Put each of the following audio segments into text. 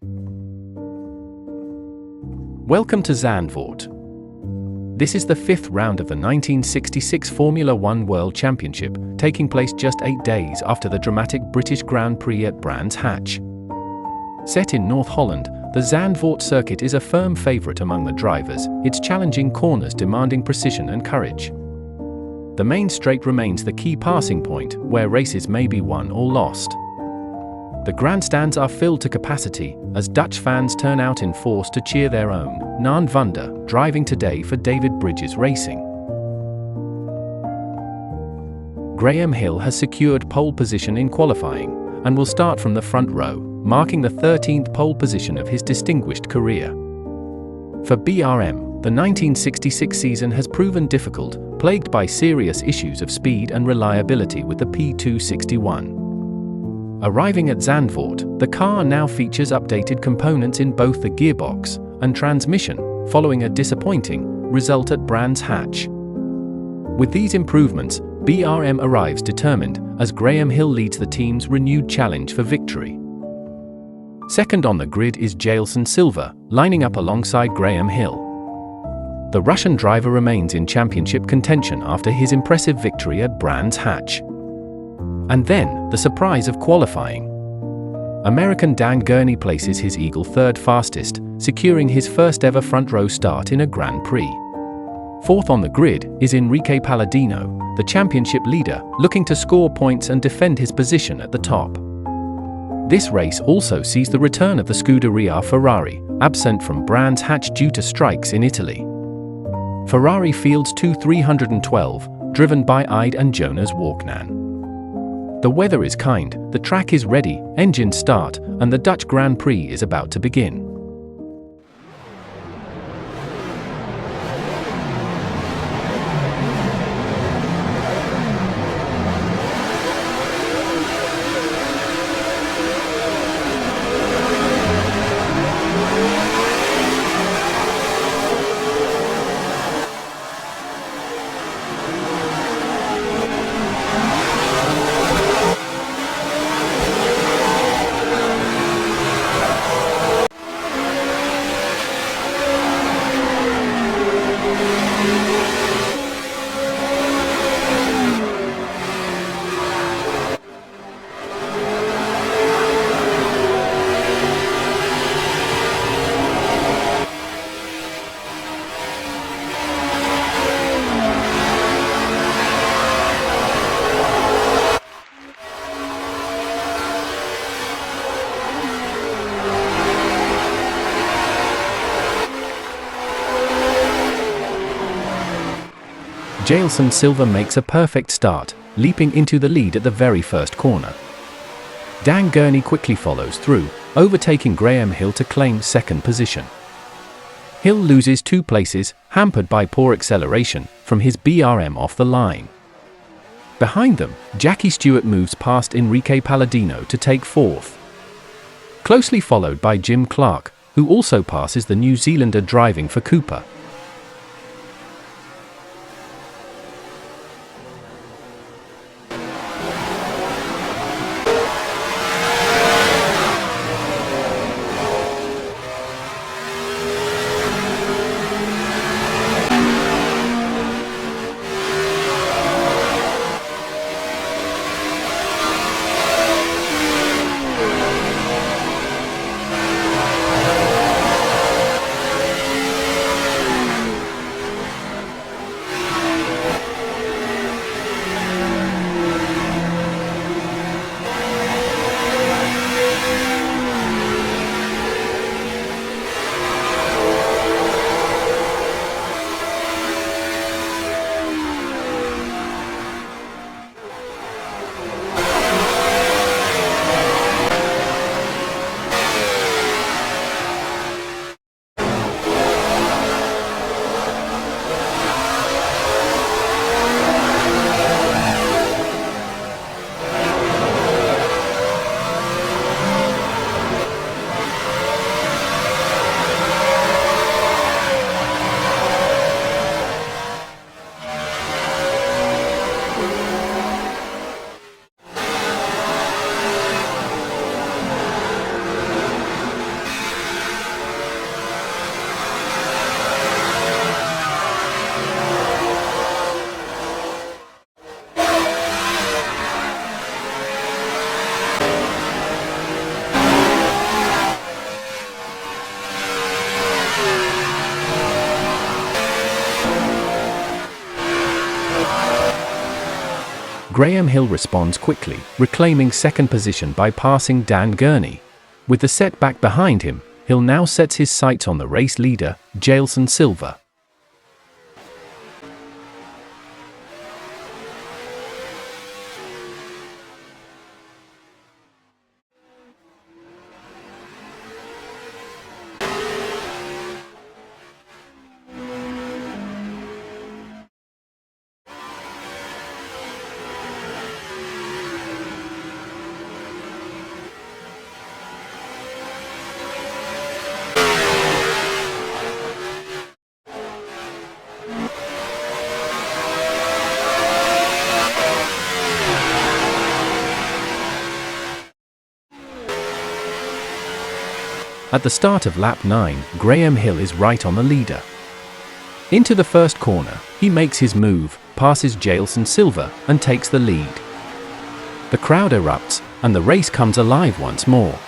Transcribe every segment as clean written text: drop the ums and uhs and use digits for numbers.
Welcome to Zandvoort. This is the fifth round of the 1966 Formula One World Championship, taking place just 8 days after the dramatic British Grand Prix at Brands Hatch. Set in North Holland, the Zandvoort circuit is a firm favourite among the drivers, its challenging corners demanding precision and courage. The main straight remains the key passing point, where races may be won or lost. The grandstands are filled to capacity, as Dutch fans turn out in force to cheer their own, Naan Vunder, driving today for David Bridges Racing. Graham Hill has secured pole position in qualifying, and will start from the front row, marking the 13th pole position of his distinguished career. For BRM, the 1966 season has proven difficult, plagued by serious issues of speed and reliability with the P261. Arriving at Zandvoort, the car now features updated components in both the gearbox and transmission, following a disappointing result at Brands Hatch. With these improvements, BRM arrives determined, as Graham Hill leads the team's renewed challenge for victory. Second on the grid is Jaelson Silva, lining up alongside Graham Hill. The Russian driver remains in championship contention after his impressive victory at Brands Hatch. And then, the surprise of qualifying. American Dan Gurney places his Eagle third fastest, securing his first ever front row start in a Grand Prix. Fourth on the grid is Henrique Paladino, the championship leader, looking to score points and defend his position at the top. This race also sees the return of the Scuderia Ferrari, absent from Brands Hatch due to strikes in Italy. Ferrari fields 312, driven by Ide and Jonas Walknan. The weather is kind, the track is ready, engines start, and the Dutch Grand Prix is about to begin. Jaelson Silva makes a perfect start, leaping into the lead at the very first corner. Dan Gurney quickly follows through, overtaking Graham Hill to claim second position. Hill loses 2 places, hampered by poor acceleration from his BRM off the line. Behind them, Jackie Stewart moves past Henrique Paladino to take fourth. Closely followed by Jim Clark, who also passes the New Zealander driving for Cooper. Graham Hill responds quickly, reclaiming second position by passing Dan Gurney. With the setback behind him, Hill now sets his sights on the race leader, Jaelson Silva. At the start of lap 9, Graham Hill is right on the leader. Into the first corner, he makes his move, passes Jaelson Silva, and takes the lead. The crowd erupts, and the race comes alive once more.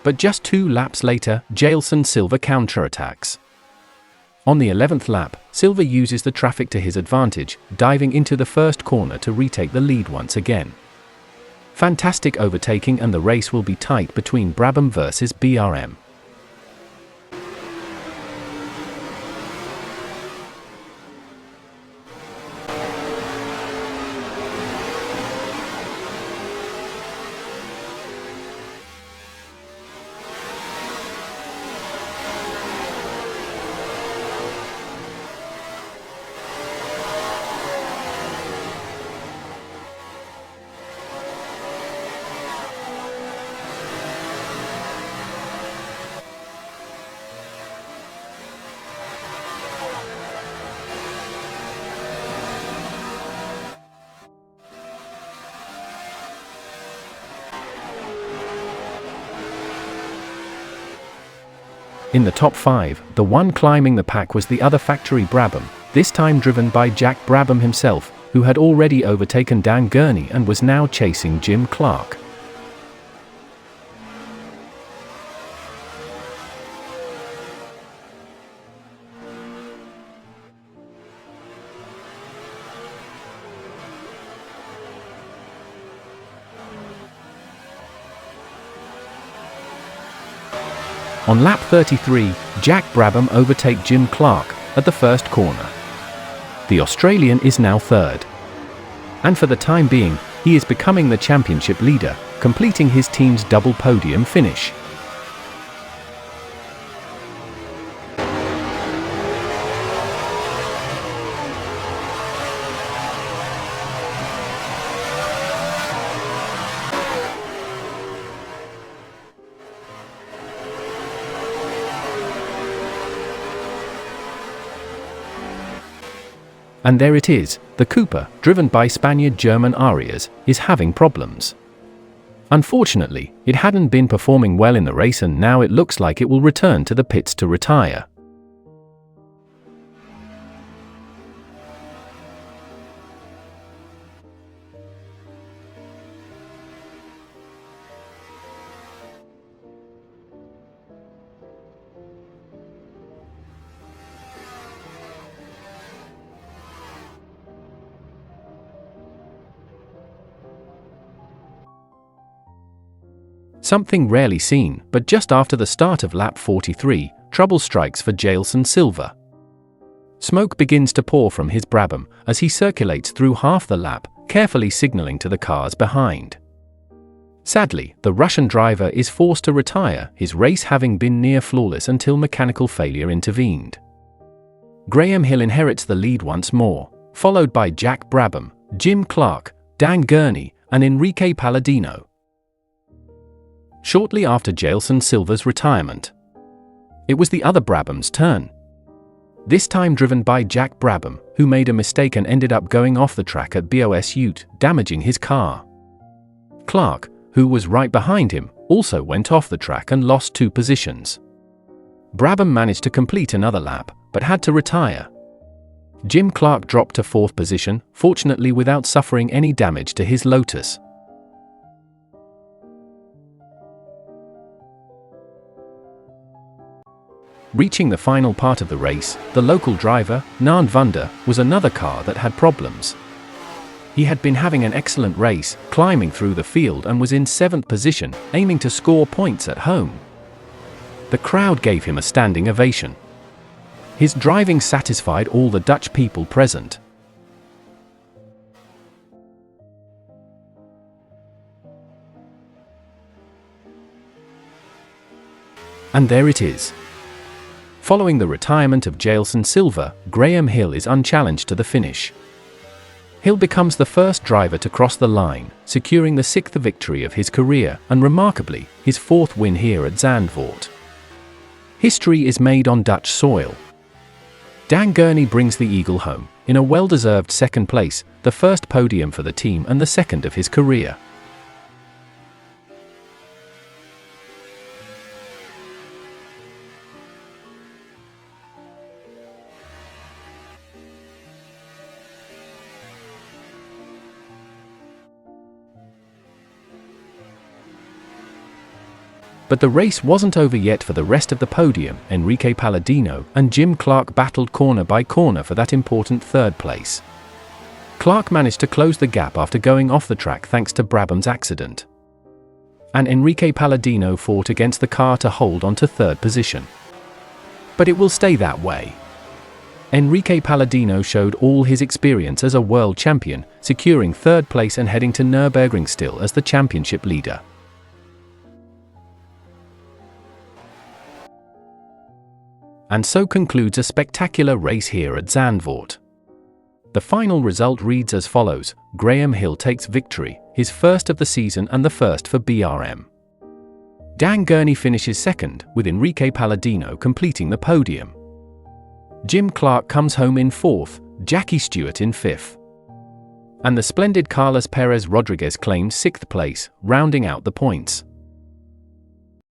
But just 2 laps later, Jaelson Silva counterattacks. On the 11th lap, Silva uses the traffic to his advantage, diving into the first corner to retake the lead once again. Fantastic overtaking, and the race will be tight between Brabham versus BRM. In the top 5, the one climbing the pack was the other factory Brabham, this time driven by Jack Brabham himself, who had already overtaken Dan Gurney and was now chasing Jim Clark. On lap 33, Jack Brabham overtakes Jim Clark at the first corner. The Australian is now third. And for the time being, he is becoming the championship leader, completing his team's double podium finish. And there it is, the Cooper, driven by Spaniard German Arias, is having problems. Unfortunately, it hadn't been performing well in the race, and now it looks like it will return to the pits to retire. Something rarely seen, but just after the start of lap 43, trouble strikes for Jaelson Silva. Smoke begins to pour from his Brabham as he circulates through half the lap, carefully signaling to the cars behind. Sadly, the Russian driver is forced to retire, his race having been near flawless until mechanical failure intervened. Graham Hill inherits the lead once more, followed by Jack Brabham, Jim Clark, Dan Gurney, and Henrique Paladino. Shortly after Jaelson Silva's retirement, it was the other Brabham's turn. This time driven by Jack Brabham, who made a mistake and ended up going off the track at Bos Ute, damaging his car. Clark, who was right behind him, also went off the track and lost 2 positions. Brabham managed to complete another lap, but had to retire. Jim Clark dropped to 4th position, fortunately without suffering any damage to his Lotus. Reaching the final part of the race, the local driver, Zandvoort, was another car that had problems. He had been having an excellent race, climbing through the field and was in 7th position, aiming to score points at home. The crowd gave him a standing ovation. His driving satisfied all the Dutch people present. And there it is. Following the retirement of Jaelson Silva, Graham Hill is unchallenged to the finish. Hill becomes the first driver to cross the line, securing the 6th victory of his career, and remarkably, his 4th win here at Zandvoort. History is made on Dutch soil. Dan Gurney brings the eagle home, in a well-deserved 2nd place, the first podium for the team and the 2nd of his career. But the race wasn't over yet for the rest of the podium. Henrique Paladino and Jim Clark battled corner by corner for that important 3rd place. Clark managed to close the gap after going off the track thanks to Brabham's accident. And Henrique Paladino fought against the car to hold on to 3rd position. But it will stay that way. Henrique Paladino showed all his experience as a world champion, securing 3rd place and heading to Nürburgring still as the championship leader. And so concludes a spectacular race here at Zandvoort. The final result reads as follows: Graham Hill takes victory, his 1st of the season and the 1st for Brabham. Dan Gurney finishes 2nd, with Henrique Paladino completing the podium. Jim Clark comes home in 4th, Jackie Stewart in 5th. And the splendid Carlos Perez Rodriguez claims 6th place, rounding out the points.